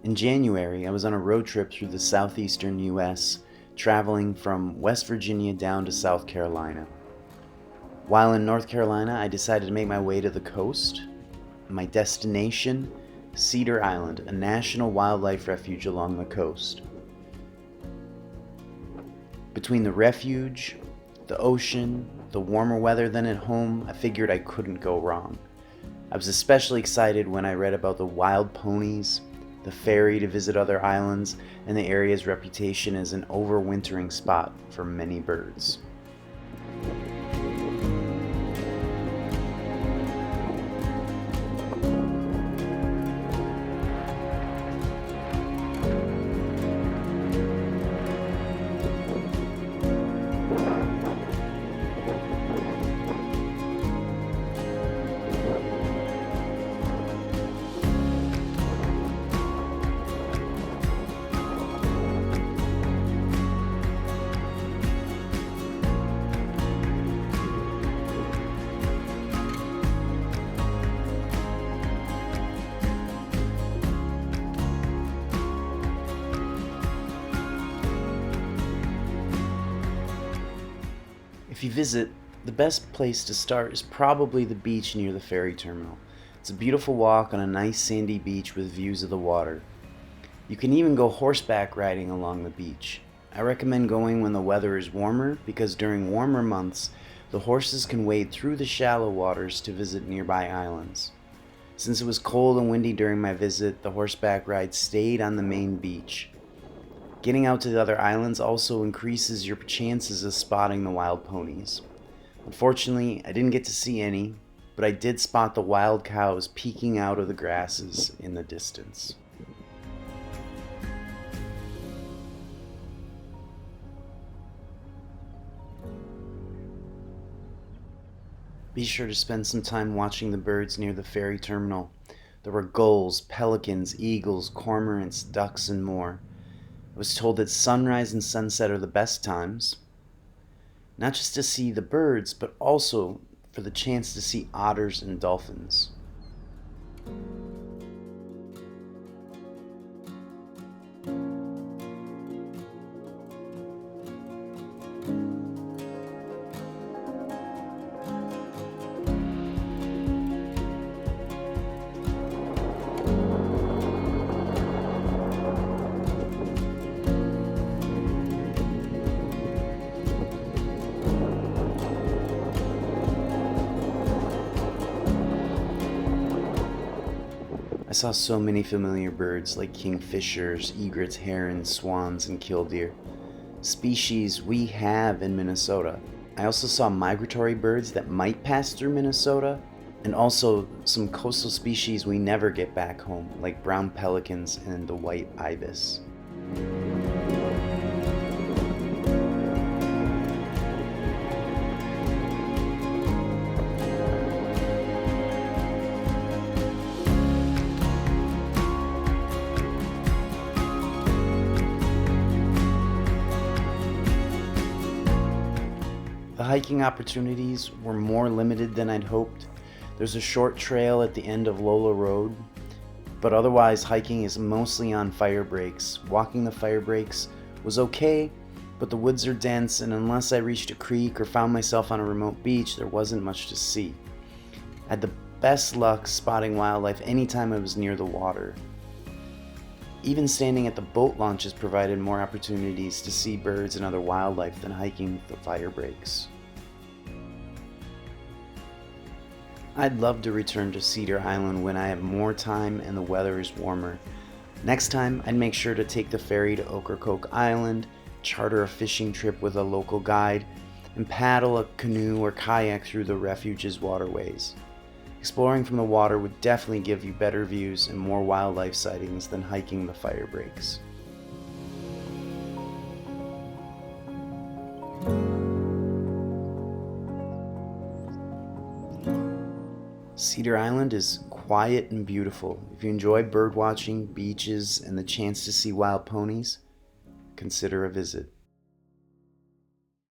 In January, I was on a road trip through the southeastern US, traveling from West Virginia down to South Carolina. While in North Carolina, I decided to make my way to the coast. My destination, Cedar Island, a national wildlife refuge along the coast. Between the refuge, the ocean, the warmer weather than at home, I figured I couldn't go wrong. I was especially excited when I read about the wild ponies, the ferry to visit other islands, and the area's reputation as an overwintering spot for many birds. If you visit, the best place to start is probably the beach near the ferry terminal. It's a beautiful walk on a nice sandy beach with views of the water. You can even go horseback riding along the beach. I recommend going when the weather is warmer because during warmer months, the horses can wade through the shallow waters to visit nearby islands. Since it was cold and windy during my visit, the horseback ride stayed on the main beach. Getting out to the other islands also increases your chances of spotting the wild ponies. Unfortunately, I didn't get to see any, but I did spot the wild cows peeking out of the grasses in the distance. Be sure to spend some time watching the birds near the ferry terminal. There were gulls, pelicans, eagles, cormorants, ducks, and more. I was told that sunrise and sunset are the best times, not just to see the birds, but also for the chance to see otters and dolphins. I saw so many familiar birds like kingfishers, egrets, herons, swans, and killdeer, species we have in Minnesota. I also saw migratory birds that might pass through Minnesota, and also some coastal species we never get back home, like brown pelicans and the white ibis. The hiking opportunities were more limited than I'd hoped. There's a short trail at the end of Lola Road, but otherwise hiking is mostly on fire breaks. Walking the fire breaks was okay, but the woods are dense, and unless I reached a creek or found myself on a remote beach, there wasn't much to see. I had the best luck spotting wildlife anytime I was near the water. Even standing at the boat launches provided more opportunities to see birds and other wildlife than hiking the fire breaks. I'd love to return to Cedar Island when I have more time and the weather is warmer. Next time, I'd make sure to take the ferry to Ocracoke Island, charter a fishing trip with a local guide, and paddle a canoe or kayak through the refuge's waterways. Exploring from the water would definitely give you better views and more wildlife sightings than hiking the fire breaks. Cedar Island is quiet and beautiful. If you enjoy birdwatching, beaches, and the chance to see wild ponies, consider a visit.